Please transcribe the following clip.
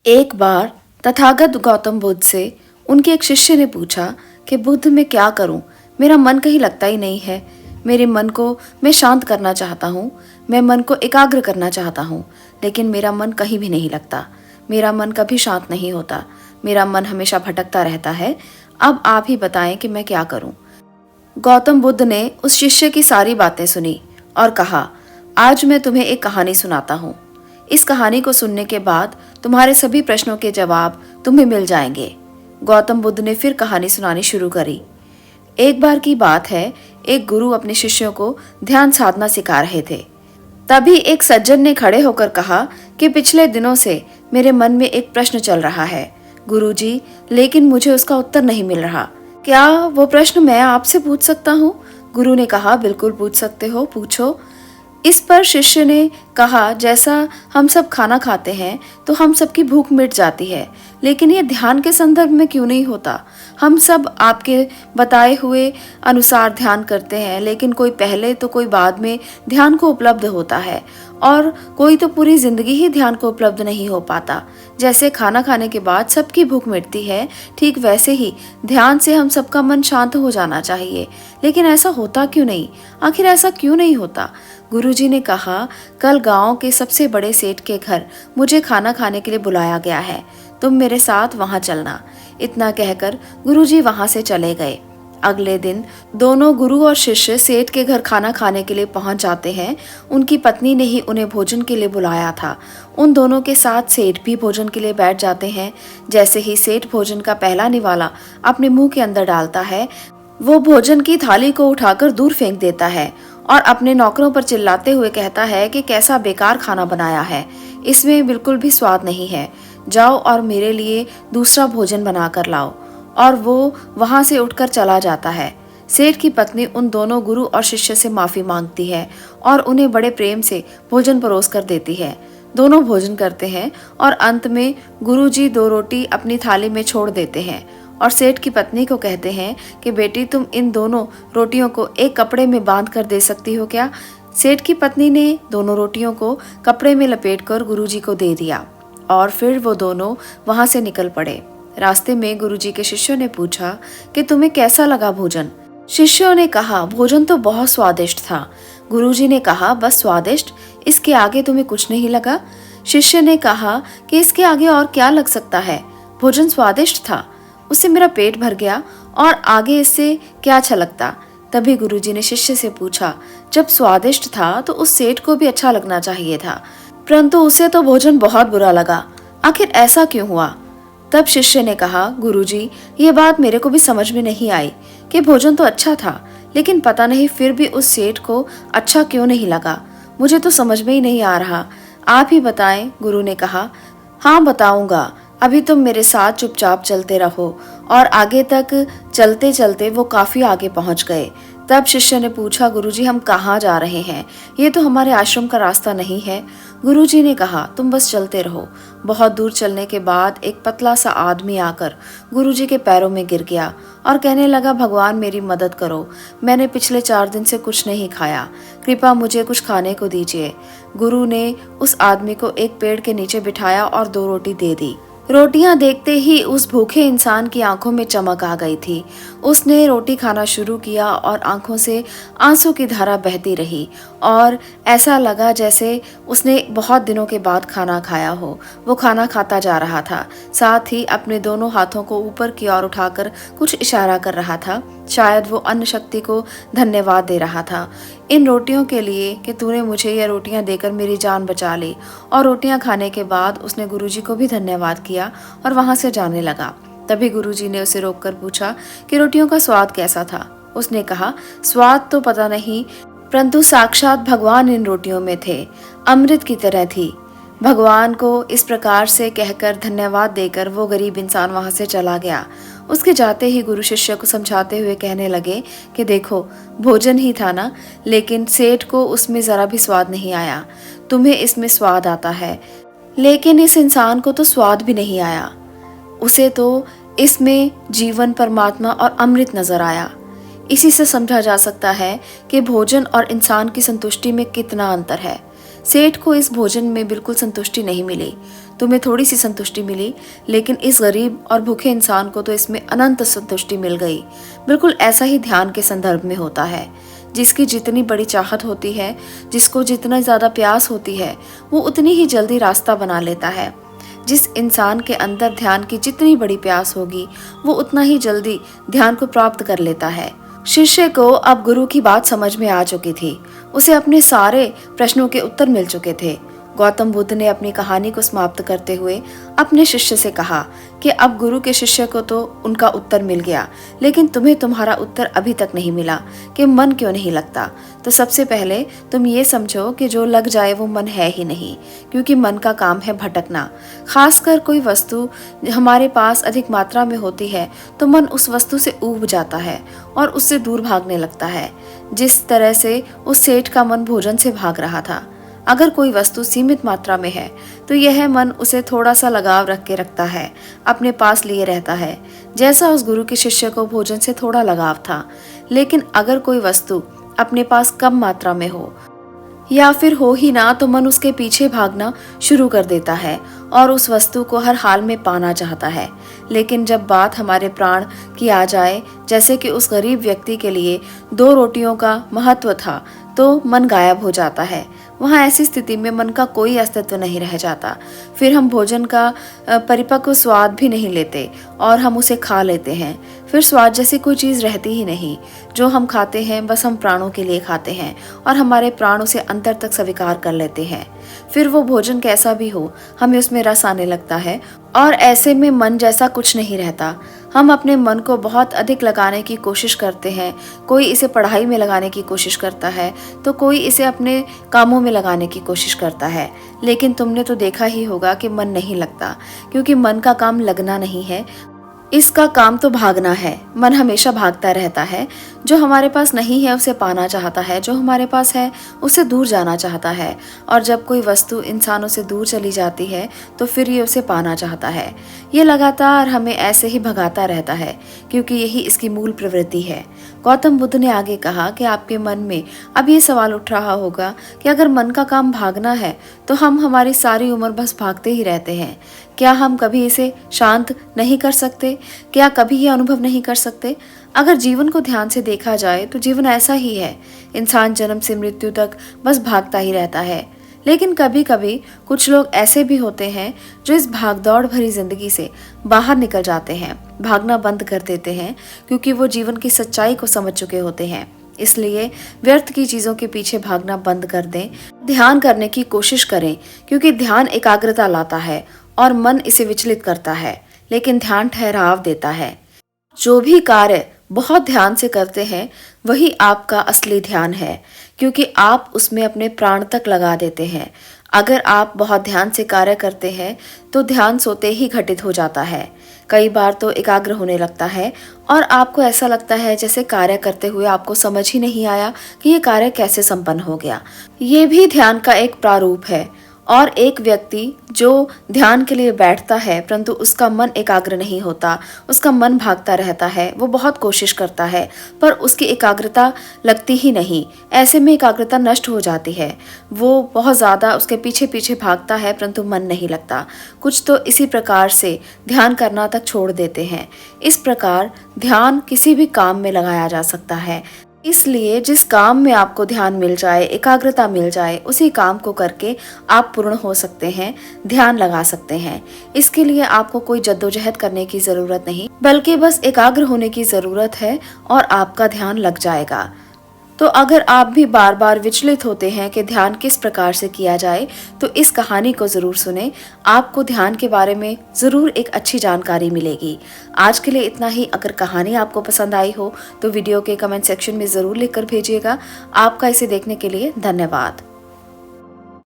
एक बार तथागत गौतम बुद्ध से उनके एक शिष्य ने पूछा कि बुद्ध मैं क्या करूं, मेरा मन कहीं लगता ही नहीं है। मेरे मन को मैं शांत करना चाहता हूं, मैं मन को एकाग्र करना चाहता हूं, लेकिन मेरा मन कहीं भी नहीं लगता। मेरा मन कभी शांत नहीं होता, मेरा मन हमेशा भटकता रहता है। अब आप ही बताएं कि मैं क्या करूं। गौतम बुद्ध ने उस शिष्य की सारी बातें सुनी और कहा, आज मैं तुम्हें एक कहानी सुनाता हूँ। इस कहानी को सुनने के बाद तुम्हारे सभी प्रश्नों के जवाब तुम्हें मिल जाएंगे। गौतम बुद्ध ने फिर कहानी सुनानी शुरू करी। एक बार की बात है, एक गुरु अपने शिष्यों को ध्यान साधना सिखा रहे थे। तभी एक सज्जन ने खड़े होकर कहा कि पिछले दिनों से मेरे मन में एक प्रश्न चल रहा है गुरुजी, लेकिन मुझे उसका उत्तर नहीं मिल रहा। क्या वो प्रश्न मैं आपसे पूछ सकता हूँ? गुरु ने कहा, बिल्कुल पूछ सकते हो, पूछो। इस पर शिष्य ने कहा, जैसा हम सब खाना खाते हैं तो हम सबकी भूख मिट जाती है, लेकिन ये ध्यान के संदर्भ में क्यों नहीं होता? हम सब आपके बताए हुए अनुसार ध्यान करते हैं, लेकिन कोई पहले तो कोई बाद में ध्यान को उपलब्ध होता है और कोई तो पूरी जिंदगी ही ध्यान को उपलब्ध नहीं हो पाता। जैसे खाना खाने के बाद सबकी भूख मिटती है, ठीक वैसे ही ध्यान से हम सबका मन शांत हो जाना चाहिए, लेकिन ऐसा होता क्यों नहीं? आखिर ऐसा क्यों नहीं होता? गुरुजी ने कहा, कल गांव के सबसे बड़े सेठ के घर मुझे खाना खाने के लिए बुलाया गया है, तुम मेरे साथ वहां चलना। इतना कहकर गुरुजी वहां से चले गए। अगले दिन दोनों गुरु और शिष्य सेठ के घर खाना खाने के लिए पहुंच जाते हैं। उनकी पत्नी ने ही उन्हें भोजन के लिए बुलाया था। उन दोनों के साथ सेठ भी भोजन के लिए बैठ जाते हैं। जैसे ही सेठ भोजन का पहला निवाला अपने मुंह के अंदर डालता है, वो भोजन की थाली को उठाकर दूर फेंक देता है और अपने नौकरों पर चिल्लाते हुए कहता है कि कैसा बेकार खाना बनाया है, इसमें बिल्कुल भी स्वाद नहीं है, जाओ और मेरे लिए दूसरा भोजन बना कर लाओ। और वो वहां से उठकर चला जाता है। सेठ की पत्नी उन दोनों गुरु और शिष्य से माफी मांगती है और उन्हें बड़े प्रेम से भोजन परोस कर देती है। दोनों भोजन करते हैं और अंत में गुरुजी 2 रोटी अपनी थाली में छोड़ देते हैं और सेठ की पत्नी को कहते हैं कि बेटी, तुम इन दोनों रोटियों को एक कपड़े में बांध कर दे सकती हो क्या? सेठ की पत्नी ने दोनों रोटियों को कपड़े में लपेटकर गुरुजी को दे दिया और फिर वो दोनों वहां से निकल पड़े। रास्ते में गुरुजी के शिष्यों ने पूछा कि तुम्हें कैसा लगा भोजन? शिष्यों ने कहा, भोजन तो बहुत स्वादिष्ट था। गुरुजी ने कहा, बस स्वादिष्ट, इसके आगे तुम्हें कुछ नहीं लगा? शिष्य ने कहा कि इसके आगे और क्या लग सकता है, भोजन स्वादिष्ट था, उससे मेरा पेट भर गया और आगे इससे क्या अच्छा लगता? तभी गुरुजी ने शिष्य से पूछा, जब स्वादिष्ट था तो उस सेठ को भी अच्छा लगना चाहिए था, परंतु उसे तो भोजन बहुत बुरा लगा, आखिर ऐसा क्यों हुआ? तब शिष्य ने कहा, गुरुजी, ये बात मेरे को भी समझ में नहीं आई कि भोजन तो अच्छा था, लेकिन पता नहीं फिर भी उस सेठ को अच्छा क्यों नहीं लगा, मुझे तो समझ में ही नहीं आ रहा, आप ही बताएं। गुरु ने कहा, हाँ बताऊंगा, अभी तुम मेरे साथ चुपचाप चलते रहो। और आगे तक चलते चलते वो काफी आगे पहुंच गए। तब शिष्य ने पूछा, गुरुजी, हम कहाँ जा रहे हैं? ये तो हमारे आश्रम का रास्ता नहीं है। गुरुजी ने कहा, तुम बस चलते रहो। बहुत दूर चलने के बाद एक पतला सा आदमी आकर गुरुजी के पैरों में गिर गया और कहने लगा, भगवान मेरी मदद करो, मैंने पिछले 4 दिन से कुछ नहीं खाया, कृपा मुझे कुछ खाने को दीजिए। गुरु ने उस आदमी को एक पेड़ के नीचे बिठाया और 2 रोटी दे दी। रोटियां देखते ही उस भूखे इंसान की आंखों में चमक आ गई थी। उसने रोटी खाना शुरू किया और आंखों से आंसू की धारा बहती रही और ऐसा लगा जैसे उसने बहुत दिनों के बाद खाना खाया हो। वो खाना खाता जा रहा था, साथ ही अपने दोनों हाथों को ऊपर की ओर उठाकर कुछ इशारा कर रहा था। शायद वो अन्न शक्ति को धन्यवाद दे रहा था इन रोटियों के लिए कि तूने मुझे ये रोटियां देकर मेरी जान बचा ली। और रोटियां खाने के बाद उसने गुरुजी को भी धन्यवाद किया और वहां से जाने लगा। तभी गुरुजी ने उसे रोककर पूछा कि रोटियों का स्वाद कैसा था? उसने कहा, स्वाद तो पता नहीं, परंतु साक्षात भगवान इन रोटियों में थे, अमृत की तरह थी। भगवान को इस प्रकार से कहकर धन्यवाद देकर वो गरीब इंसान वहां से चला गया। उसके जाते ही गुरु शिष्य को समझाते हुए कहने लगे कि देखो, भोजन ही था ना, लेकिन सेठ को उसमें जरा भी स्वाद नहीं आया, तुम्हें इसमें स्वाद आता है, लेकिन इस इंसान को तो स्वाद भी नहीं आया, उसे तो इसमें जीवन, परमात्मा और अमृत नजर आया। इसी से समझा जा सकता है कि भोजन और इंसान की संतुष्टि में कितना अंतर है। सेठ को इस भोजन में बिल्कुल संतुष्टि नहीं मिली, तुम्हें थोड़ी सी संतुष्टि मिली, लेकिन इस गरीब और भूखे इंसान को तो इसमें अनंत संतुष्टि मिल गई। बिल्कुल ऐसा ही ध्यान के संदर्भ में होता है। जिसकी जितनी बड़ी चाहत होती है, जिसको जितना ज्यादा प्यास होती है, वो उतनी ही जल्दी रास्ता बना लेता है। जिस इंसान के अंदर ध्यान की जितनी बड़ी प्यास होगी, वो उतना ही जल्दी ध्यान को प्राप्त कर लेता है। शिष्य को अब गुरु की बात समझ में आ चुकी थी। उसे अपने सारे प्रश्नों के उत्तर मिल चुके थे। गौतम बुद्ध ने अपनी कहानी को समाप्त करते हुए अपने शिष्य से कहा कि अब गुरु के शिष्य को तो उनका उत्तर मिल गया, लेकिन तुम्हें तुम्हारा उत्तर अभी तक नहीं मिला कि मन क्यों नहीं लगता। तो सबसे पहले तुम ये समझो कि जो लग जाए वो मन है ही नहीं, क्योंकि मन का काम है भटकना। खासकर कोई वस्तु हमारे पास अधिक मात्रा में होती है तो मन उस वस्तु से ऊब जाता है और उससे दूर भागने लगता है। जिस तरह से उस सेठ का मन भोजन से भाग रहा था। अगर कोई वस्तु सीमित मात्रा में है तो यह मन उसे थोड़ा सा लगाव रख के रखता है, अपने पास लिए रहता है, जैसा उस गुरु के शिष्य को भोजन से थोड़ा लगाव था। लेकिन अगर कोई वस्तु अपने पास कम मात्रा में हो या फिर हो ही ना, तो मन उसके पीछे भागना शुरू कर देता है और उस वस्तु को हर हाल में पाना चाहता है। लेकिन जब बात हमारे प्राण की आ जाए, जैसे कि उस गरीब व्यक्ति के लिए 2 रोटियों का महत्व था, तो मन गायब हो जाता है। वहाँ ऐसी स्थिति में मन का कोई अस्तित्व नहीं रह जाता। फिर हम भोजन का परिपक्व स्वाद भी नहीं लेते और हम उसे खा लेते हैं। फिर स्वाद जैसी कोई चीज़ रहती ही नहीं। जो हम खाते हैं बस हम प्राणों के लिए खाते हैं और हमारे प्राण उसे अंतर तक स्वीकार कर लेते हैं। फिर वो भोजन कैसा भी हो, हमें उसमें रस आने लगता है और ऐसे में मन जैसा कुछ नहीं रहता। हम अपने मन को बहुत अधिक लगाने की कोशिश करते हैं। कोई इसे पढ़ाई में लगाने की कोशिश करता है तो कोई इसे अपने कामों में लगाने की कोशिश करता है। लेकिन तुमने तो देखा ही होगा कि मन नहीं लगता, क्योंकि मन का काम लगना नहीं है, इसका काम तो भागना है। मन हमेशा भागता रहता है। जो हमारे पास नहीं है उसे पाना चाहता है, जो हमारे पास है उससे दूर जाना चाहता है। और जब कोई वस्तु इंसानों से दूर चली जाती है तो फिर ये उसे पाना चाहता है। ये लगातार हमें ऐसे ही भगाता रहता है, क्योंकि यही इसकी मूल प्रवृत्ति है। गौतम बुद्ध ने आगे कहा कि आपके मन में अब ये सवाल उठ रहा होगा कि अगर मन का काम भागना है तो हम हमारी सारी उम्र बस भागते ही रहते हैं। क्या हम कभी इसे शांत नहीं कर सकते? क्या कभी ये अनुभव नहीं कर सकते? अगर जीवन को ध्यान से देखा जाए तो जीवन ऐसा ही है। इंसान जन्म से मृत्यु तक बस भागता ही रहता है। लेकिन कभी कभी कुछ लोग ऐसे भी होते हैं जो इस भागदौड़ भरी जिंदगी से बाहर निकल जाते हैं, भागना बंद कर देते हैं, क्योंकि वो जीवन की सच्चाई को समझ चुके होते हैं। इसलिए व्यर्थ की चीजों के पीछे भागना बंद कर दें, ध्यान करने की कोशिश करें, क्योंकि ध्यान एकाग्रता लाता है और मन इसे विचलित करता है, लेकिन ध्यान ठहराव देता है। जो भी कार्य बहुत ध्यान से करते हैं वही आपका असली ध्यान है, क्योंकि आप उसमें अपने प्राण तक लगा देते हैं। अगर आप बहुत ध्यान से कार्य करते हैं तो ध्यान सोते ही घटित हो जाता है। कई बार तो एकाग्र होने लगता है और आपको ऐसा लगता है जैसे कार्य करते हुए आपको समझ ही नहीं आया कि ये कार्य कैसे संपन्न हो गया। ये भी ध्यान का एक प्रारूप है। और एक व्यक्ति जो ध्यान के लिए बैठता है परंतु उसका मन एकाग्र नहीं होता, उसका मन भागता रहता है, वो बहुत कोशिश करता है पर उसकी एकाग्रता लगती ही नहीं। ऐसे में एकाग्रता नष्ट हो जाती है। वो बहुत ज़्यादा उसके पीछे पीछे भागता है परंतु मन नहीं लगता। कुछ तो इसी प्रकार से ध्यान करना तक छोड़ देते हैं। इस प्रकार ध्यान किसी भी काम में लगाया जा सकता है। इसलिए जिस काम में आपको ध्यान मिल जाए, एकाग्रता मिल जाए, उसी काम को करके आप पूर्ण हो सकते हैं, ध्यान लगा सकते हैं। इसके लिए आपको कोई जद्दोजहद करने की जरूरत नहीं, बल्कि बस एकाग्र होने की जरूरत है और आपका ध्यान लग जाएगा। तो अगर आप भी बार बार विचलित होते हैं कि ध्यान किस प्रकार से किया जाए, तो इस कहानी को जरूर सुने। आपको ध्यान के बारे में जरूर एक अच्छी जानकारी मिलेगी। आज के लिए इतना ही। अगर कहानी आपको पसंद आई हो तो वीडियो के कमेंट सेक्शन में जरूर लिखकर भेजिएगा। आपका इसे देखने के लिए धन्यवाद।